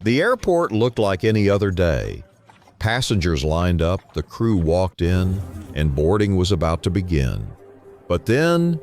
The airport looked like any other day. Passengers lined up, the crew walked in, and boarding was about to begin. But then,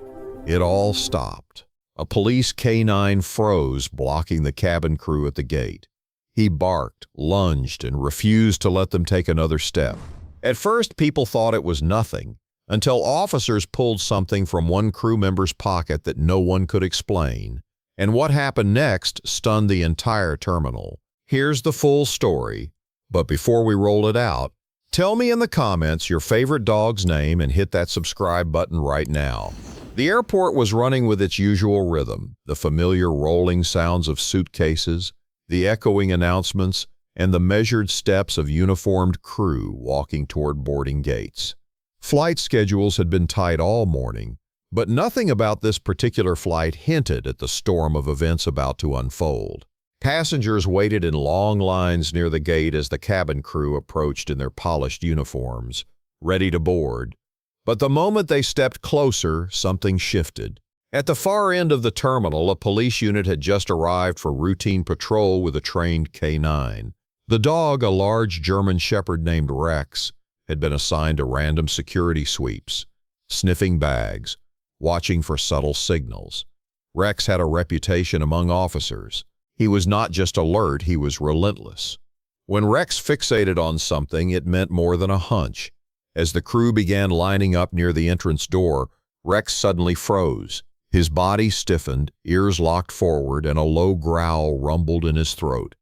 it all stopped. A police K-9 froze, blocking the cabin crew at the gate. He barked, lunged, and refused to let them take another step. At first, people thought it was nothing, until officers pulled something from one crew member's pocket that no one could explain. And what happened next stunned the entire terminal. Here's the full story. But before we roll it out, tell me in the comments your favorite dog's name and hit that subscribe button right now. The airport was running with its usual rhythm, the familiar rolling sounds of suitcases, the echoing announcements, and the measured steps of uniformed crew walking toward boarding gates. Flight schedules had been tight all morning, but nothing about this particular flight hinted at the storm of events about to unfold. Passengers waited in long lines near the gate as the cabin crew approached in their polished uniforms, ready to board. But the moment they stepped closer, something shifted. At the far end of the terminal, a police unit had just arrived for routine patrol with a trained K-9. The dog, a large German shepherd named Rex, had been assigned to random security sweeps, sniffing bags, watching for subtle signals. Rex had a reputation among officers. He was not just alert, he was relentless. When Rex fixated on something, it meant more than a hunch. As the crew began lining up near the entrance door, Rex suddenly froze. His body stiffened, ears locked forward, and a low growl rumbled in his throat.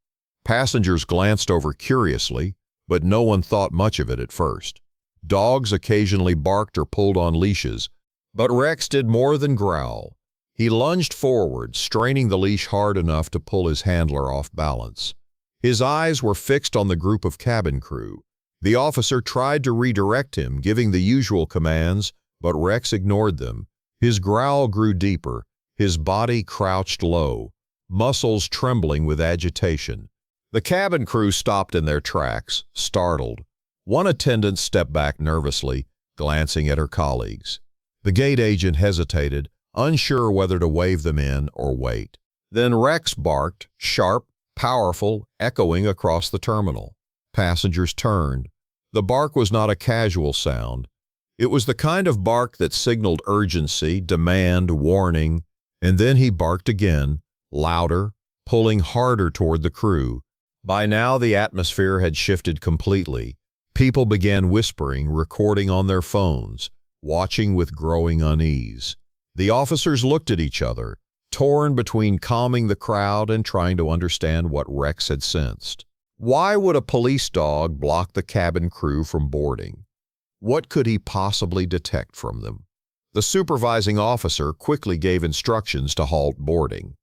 Passengers glanced over curiously, but no one thought much of it at first. Dogs occasionally barked or pulled on leashes, but Rex did more than growl. He lunged forward, straining the leash hard enough to pull his handler off balance. His eyes were fixed on the group of cabin crew. The officer tried to redirect him, giving the usual commands, but Rex ignored them. His growl grew deeper, his body crouched low, muscles trembling with agitation. The cabin crew stopped in their tracks, startled. One attendant stepped back nervously, glancing at her colleagues. The gate agent hesitated, unsure whether to wave them in or wait. Then Rex barked, sharp, powerful, echoing across the terminal. Passengers turned. The bark was not a casual sound. It was the kind of bark that signaled urgency, demand, warning, and then he barked again, louder, pulling harder toward the crew. By now, the atmosphere had shifted completely. People began whispering, recording on their phones, watching with growing unease. The officers looked at each other, torn between calming the crowd and trying to understand what Rex had sensed. Why would a police dog block the cabin crew from boarding? What could he possibly detect from them? The supervising officer quickly gave instructions to halt boarding.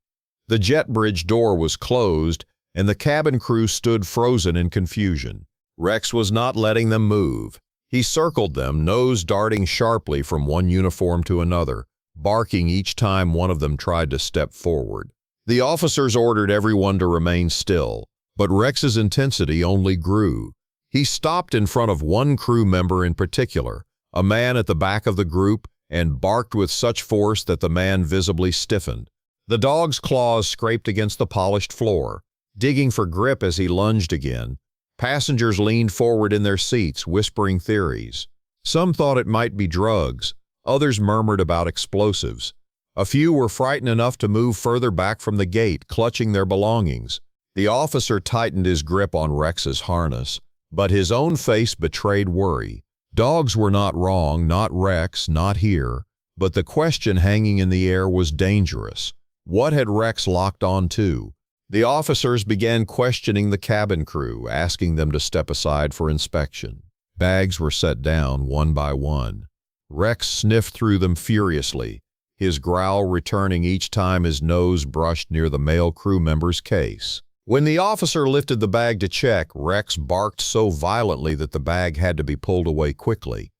The jet bridge door was closed, and the cabin crew stood frozen in confusion. Rex was not letting them move. He circled them, nose darting sharply from one uniform to another, barking each time one of them tried to step forward. The officers ordered everyone to remain still, but Rex's intensity only grew. He stopped in front of one crew member in particular, a man at the back of the group, and barked with such force that the man visibly stiffened. The dog's claws scraped against the polished floor, digging for grip as he lunged again. Passengers leaned forward in their seats, whispering theories. Some thought it might be drugs. Others murmured about explosives. A few were frightened enough to move further back from the gate, clutching their belongings. The officer tightened his grip on Rex's harness, but his own face betrayed worry. Dogs were not wrong, not Rex, not here, but the question hanging in the air was dangerous. What had Rex locked on to? The officers began questioning the cabin crew, asking them to step aside for inspection. Bags were set down one by one. Rex sniffed through them furiously, his growl returning each time his nose brushed near the male crew member's case. When the officer lifted the bag to check, Rex barked so violently that the bag had to be pulled away quickly.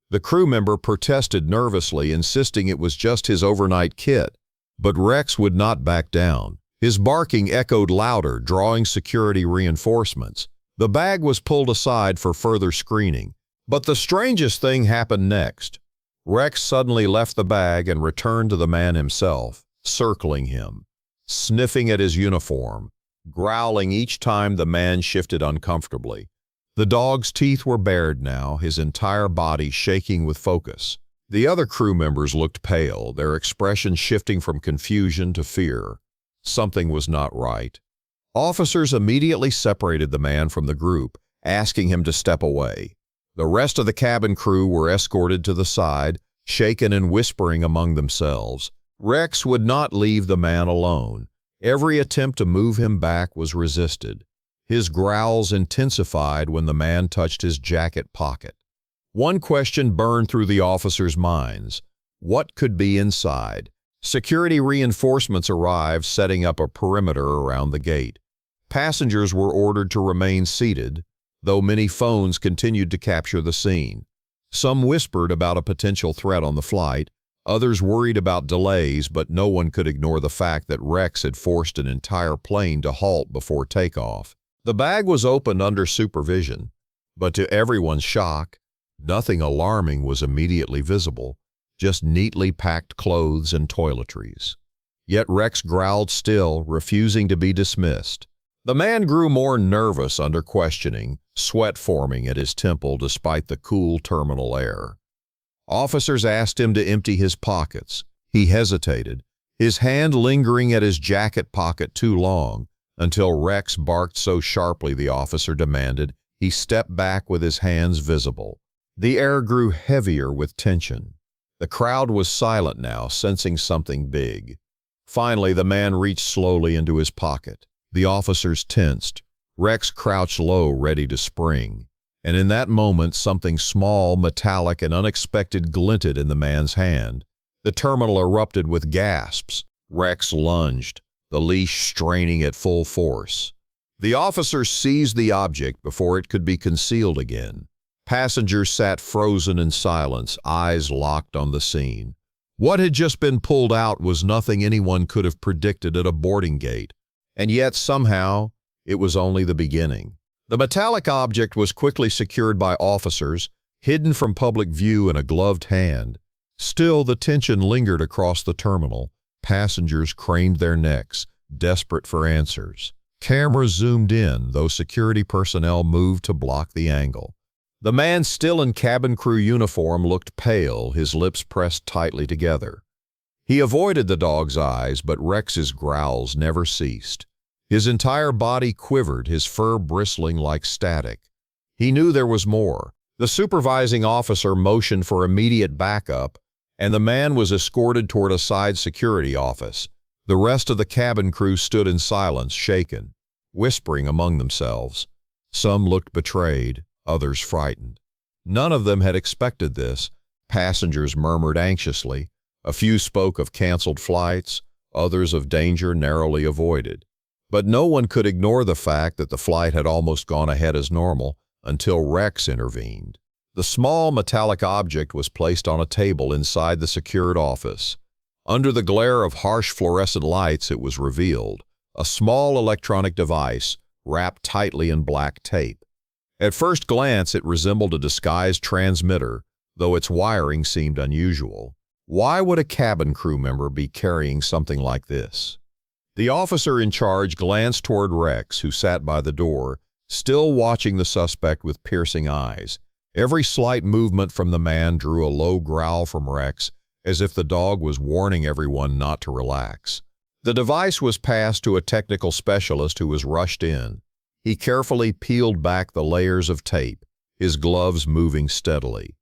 The crew member protested nervously, insisting it was just his overnight kit. But Rex would not back down. His barking echoed louder, drawing security reinforcements. The bag was pulled aside for further screening. But the strangest thing happened next. Rex suddenly left the bag and returned to the man himself, circling him, sniffing at his uniform, growling each time the man shifted uncomfortably. The dog's teeth were bared now, his entire body shaking with focus. The other crew members looked pale, their expressions shifting from confusion to fear. Something was not right. Officers immediately separated the man from the group, asking him to step away. The rest of the cabin crew were escorted to the side, shaken and whispering among themselves. Rex would not leave the man alone. Every attempt to move him back was resisted. His growls intensified when the man touched his jacket pocket. One question burned through the officers' minds. What could be inside? Security reinforcements arrived, setting up a perimeter around the gate. Passengers were ordered to remain seated, though many phones continued to capture the scene. Some whispered about a potential threat on the flight, others worried about delays, but no one could ignore the fact that Rex had forced an entire plane to halt before takeoff. The bag was opened under supervision, but to everyone's shock, nothing alarming was immediately visible, just neatly packed clothes and toiletries. Yet Rex growled still, refusing to be dismissed. The man grew more nervous under questioning, sweat forming at his temple despite the cool terminal air. Officers asked him to empty his pockets. He hesitated, his hand lingering at his jacket pocket too long, until Rex barked so sharply the officer demanded he step back with his hands visible. The air grew heavier with tension. The crowd was silent now, sensing something big. Finally, the man reached slowly into his pocket. The officers tensed. Rex crouched low, ready to spring. And in that moment, something small, metallic, and unexpected glinted in the man's hand. The terminal erupted with gasps. Rex lunged, the leash straining at full force. The officers seized the object before it could be concealed again. Passengers sat frozen in silence, eyes locked on the scene. What had just been pulled out was nothing anyone could have predicted at a boarding gate, and yet somehow it was only the beginning. The metallic object was quickly secured by officers, hidden from public view in a gloved hand. Still, the tension lingered across the terminal. Passengers craned their necks, desperate for answers. Cameras zoomed in, though security personnel moved to block the angle. The man still in cabin crew uniform looked pale, his lips pressed tightly together. He avoided the dog's eyes, but Rex's growls never ceased. His entire body quivered, his fur bristling like static. He knew there was more. The supervising officer motioned for immediate backup, and the man was escorted toward a side security office. The rest of the cabin crew stood in silence, shaken, whispering among themselves. Some looked betrayed, others frightened. None of them had expected this. Passengers murmured anxiously. A few spoke of canceled flights, others of danger narrowly avoided. But no one could ignore the fact that the flight had almost gone ahead as normal until Rex intervened. The small metallic object was placed on a table inside the secured office. Under the glare of harsh fluorescent lights, it was revealed, a small electronic device wrapped tightly in black tape. At first glance, it resembled a disguised transmitter, though its wiring seemed unusual. Why would a cabin crew member be carrying something like this? The officer in charge glanced toward Rex, who sat by the door, still watching the suspect with piercing eyes. Every slight movement from the man drew a low growl from Rex, as if the dog was warning everyone not to relax. The device was passed to a technical specialist who was rushed in. He carefully peeled back the layers of tape, his gloves moving steadily.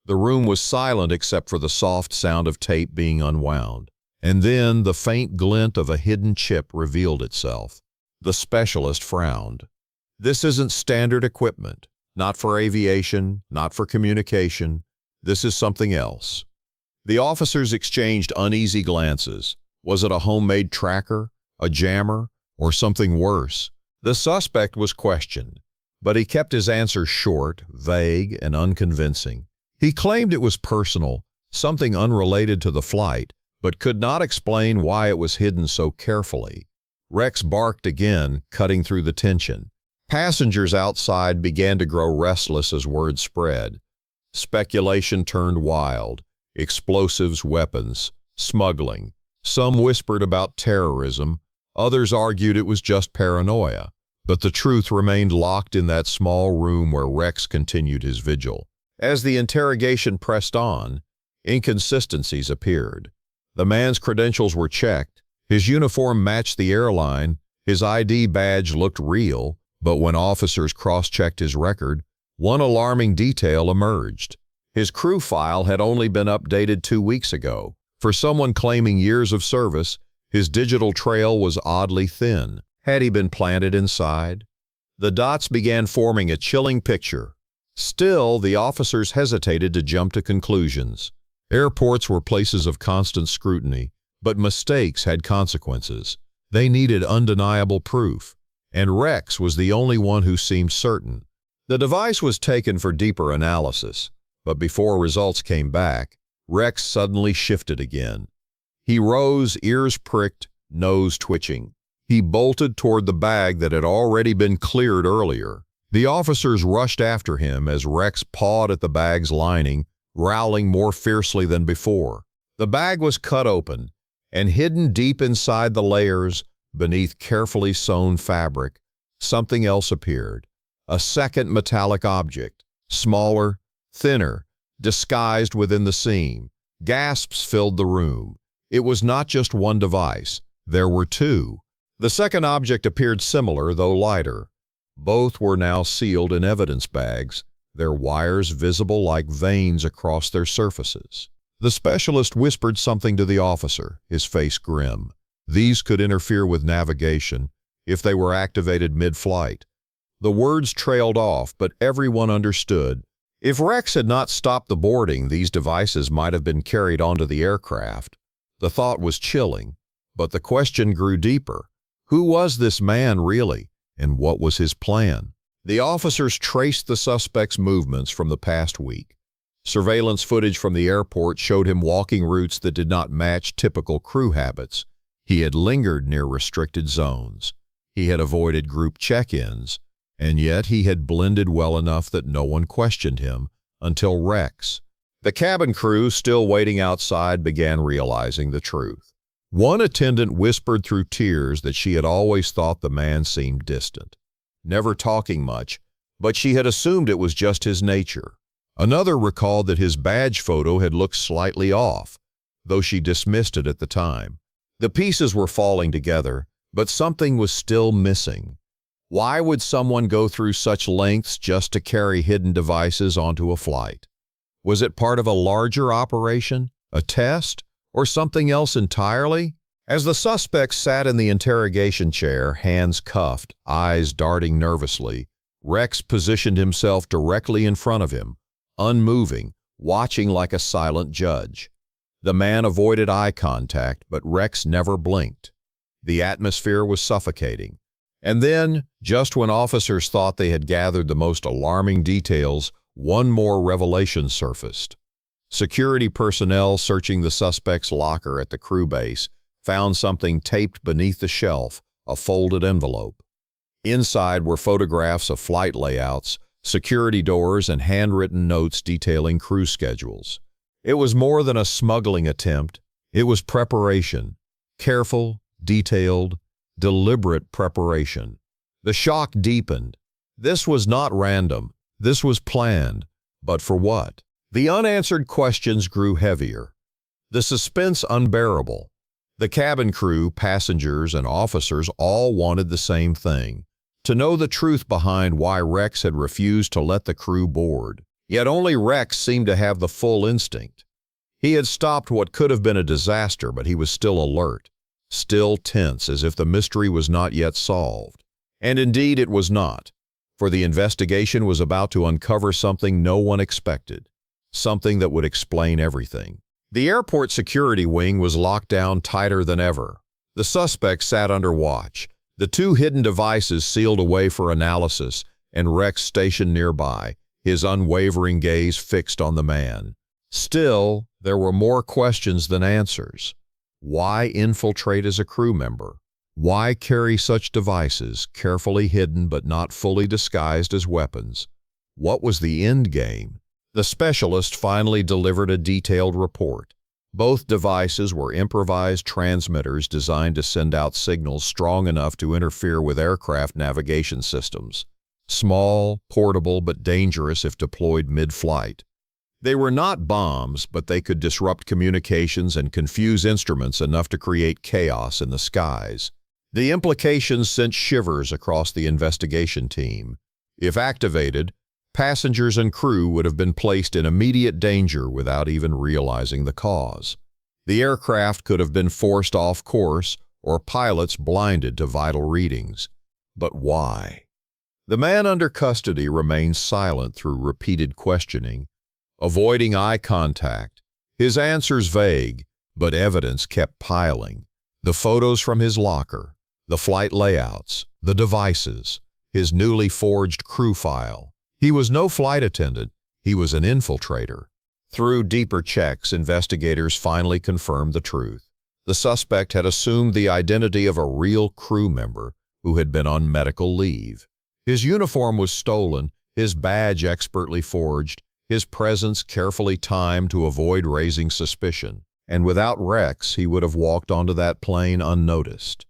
The room was silent except for the soft sound of tape being unwound. And then the faint glint of a hidden chip revealed itself. The specialist frowned. This isn't standard equipment. Not for aviation, not for communication. This is something else. The officers exchanged uneasy glances. Was it a homemade tracker, a jammer, or something worse? The suspect was questioned, but he kept his answers short, vague, and unconvincing. He claimed it was personal, something unrelated to the flight, but could not explain why it was hidden so carefully. Rex barked again, cutting through the tension. Passengers outside began to grow restless as word spread. Speculation turned wild. Explosives, weapons, smuggling. Some whispered about terrorism. Others argued it was just paranoia. But the truth remained locked in that small room where Rex continued his vigil. As the interrogation pressed on, inconsistencies appeared. The man's credentials were checked, his uniform matched the airline, his ID badge looked real, but when officers cross-checked his record, one alarming detail emerged. His crew file had only been updated 2 weeks ago. For someone claiming years of service, his digital trail was oddly thin. Had he been planted inside? The dots began forming a chilling picture. Still, the officers hesitated to jump to conclusions. Airports were places of constant scrutiny, but mistakes had consequences. They needed undeniable proof, and Rex was the only one who seemed certain. The device was taken for deeper analysis, but before results came back, Rex suddenly shifted again. He rose, ears pricked, nose twitching. He bolted toward the bag that had already been cleared earlier. The officers rushed after him as Rex pawed at the bag's lining, growling more fiercely than before. The bag was cut open, and hidden deep inside the layers, beneath carefully sewn fabric, something else appeared. A second metallic object, smaller, thinner, disguised within the seam. Gasps filled the room. It was not just one device. There were two. The second object appeared similar, though lighter. Both were now sealed in evidence bags, their wires visible like veins across their surfaces. The specialist whispered something to the officer, his face grim. These could interfere with navigation if they were activated mid-flight. The words trailed off, but everyone understood. If Rex had not stopped the boarding, these devices might have been carried onto the aircraft. The thought was chilling, but the question grew deeper. Who was this man really, and what was his plan? The officers traced the suspect's movements from the past week. Surveillance footage from the airport showed him walking routes that did not match typical crew habits. He had lingered near restricted zones. He had avoided group check-ins, and yet he had blended well enough that no one questioned him until Rex. The cabin crew, still waiting outside, began realizing the truth. One attendant whispered through tears that she had always thought the man seemed distant, never talking much, but she had assumed it was just his nature. Another recalled that his badge photo had looked slightly off, though she dismissed it at the time. The pieces were falling together, but something was still missing. Why would someone go through such lengths just to carry hidden devices onto a flight? Was it part of a larger operation, a test, or something else entirely? As the suspect sat in the interrogation chair, hands cuffed, eyes darting nervously, Rex positioned himself directly in front of him, unmoving, watching like a silent judge. The man avoided eye contact, but Rex never blinked. The atmosphere was suffocating. And then, just when officers thought they had gathered the most alarming details, one more revelation surfaced. Security personnel searching the suspect's locker at the crew base found something taped beneath the shelf, a folded envelope. Inside were photographs of flight layouts, security doors, and handwritten notes detailing crew schedules. It was more than a smuggling attempt. It was preparation. Careful, detailed, deliberate preparation. The shock deepened. This was not random. This was planned. But for what? The unanswered questions grew heavier. The suspense unbearable. The cabin crew, passengers, and officers all wanted the same thing: to know the truth behind why Rex had refused to let the crew board. Yet only Rex seemed to have the full instinct. He had stopped what could have been a disaster, but he was still alert, still tense, as if the mystery was not yet solved. And indeed it was not, for the investigation was about to uncover something no one expected, something that would explain everything. The airport security wing was locked down tighter than ever. The suspect sat under watch, the two hidden devices sealed away for analysis, and Rex stationed nearby, his unwavering gaze fixed on the man. Still, there were more questions than answers. Why infiltrate as a crew member? Why carry such devices, carefully hidden but not fully disguised as weapons? What was the end game? The specialist finally delivered a detailed report. Both devices were improvised transmitters designed to send out signals strong enough to interfere with aircraft navigation systems. Small, portable, but dangerous if deployed mid-flight. They were not bombs, but they could disrupt communications and confuse instruments enough to create chaos in the skies. The implications sent shivers across the investigation team. If activated, passengers and crew would have been placed in immediate danger without even realizing the cause. The aircraft could have been forced off course or pilots blinded to vital readings. But why? The man under custody remained silent through repeated questioning, avoiding eye contact. His answers vague, but evidence kept piling. The photos from his locker, the flight layouts, the devices, his newly forged crew file. He was no flight attendant, he was an infiltrator. Through deeper checks, investigators finally confirmed the truth. The suspect had assumed the identity of a real crew member who had been on medical leave. His uniform was stolen, his badge expertly forged, his presence carefully timed to avoid raising suspicion. And without Rex, he would have walked onto that plane unnoticed.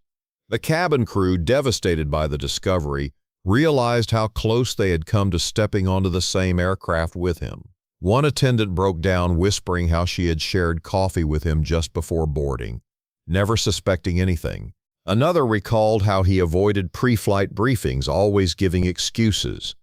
The cabin crew, devastated by the discovery, realized how close they had come to stepping onto the same aircraft with him. One attendant broke down, whispering how she had shared coffee with him just before boarding, never suspecting anything. Another recalled how he avoided pre-flight briefings, always giving excuses.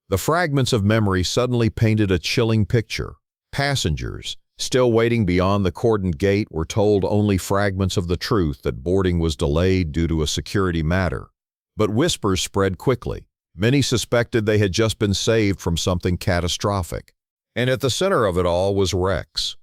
The fragments of memory suddenly painted a chilling picture. Passengers, still waiting beyond the cordoned gate, were told only fragments of the truth, that boarding was delayed due to a security matter. But whispers spread quickly. Many suspected they had just been saved from something catastrophic. And at the center of it all was Rex.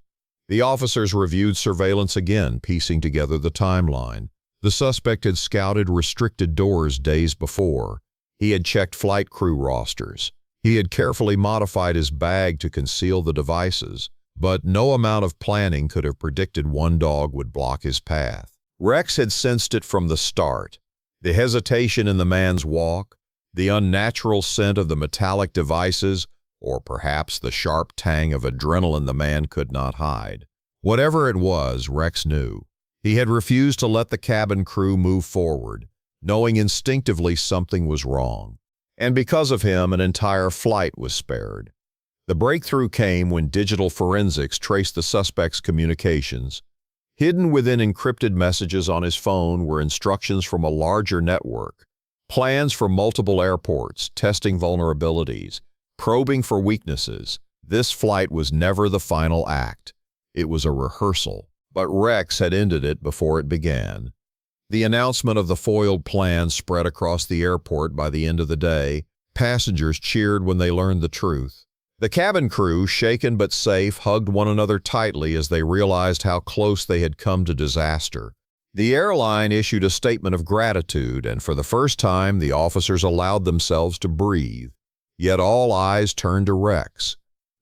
The officers reviewed surveillance again, piecing together the timeline. The suspect had scouted restricted doors days before. He had checked flight crew rosters. He had carefully modified his bag to conceal the devices. But no amount of planning could have predicted one dog would block his path. Rex had sensed it from the start. The hesitation in the man's walk, the unnatural scent of the metallic devices, or perhaps the sharp tang of adrenaline the man could not hide. Whatever it was, Rex knew. He had refused to let the cabin crew move forward, knowing instinctively something was wrong. And because of him, an entire flight was spared. The breakthrough came when digital forensics traced the suspect's communications. Hidden within encrypted messages on his phone were instructions from a larger network, plans for multiple airports, testing vulnerabilities, probing for weaknesses. This flight was never the final act. It was a rehearsal, but Rex had ended it before it began. The announcement of the foiled plan spread across the airport by the end of the day. Passengers cheered when they learned the truth. The cabin crew, shaken but safe, hugged one another tightly as they realized how close they had come to disaster. The airline issued a statement of gratitude, and for the first time, the officers allowed themselves to breathe. Yet all eyes turned to Rex.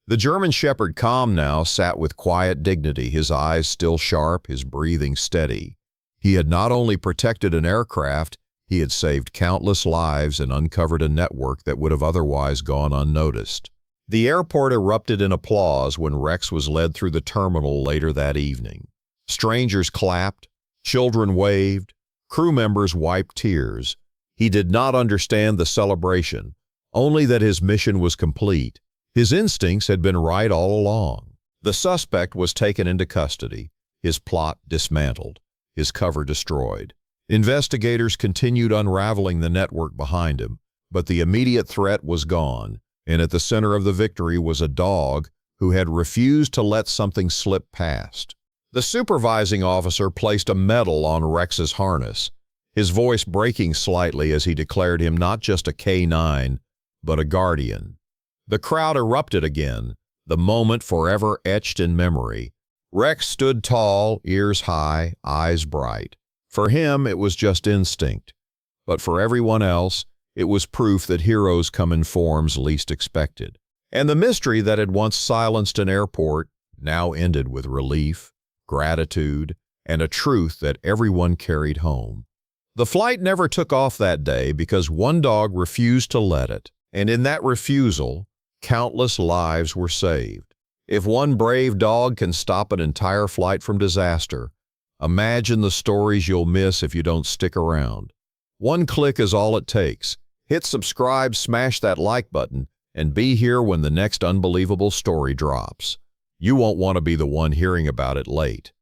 The German Shepherd, calm now, sat with quiet dignity, his eyes still sharp, his breathing steady. He had not only protected an aircraft, he had saved countless lives and uncovered a network that would have otherwise gone unnoticed. The airport erupted in applause when Rex was led through the terminal later that evening. Strangers clapped, children waved, crew members wiped tears. He did not understand the celebration, only that his mission was complete. His instincts had been right all along. The suspect was taken into custody, his plot dismantled, his cover destroyed. Investigators continued unraveling the network behind him, but the immediate threat was gone. And at the center of the victory was a dog who had refused to let something slip past. The supervising officer placed a medal on Rex's harness, his voice breaking slightly as he declared him not just a K9, but a guardian. The crowd erupted again, the moment forever etched in memory. Rex stood tall, ears high, eyes bright. For him, it was just instinct. But for everyone else, it was proof that heroes come in forms least expected. And the mystery that had once silenced an airport now ended with relief, gratitude, and a truth that everyone carried home. The flight never took off that day because one dog refused to let it. And in that refusal, countless lives were saved. If one brave dog can stop an entire flight from disaster, imagine the stories you'll miss if you don't stick around. One click is all it takes. Hit subscribe, smash that like button, and be here when the next unbelievable story drops. You won't want to be the one hearing about it late.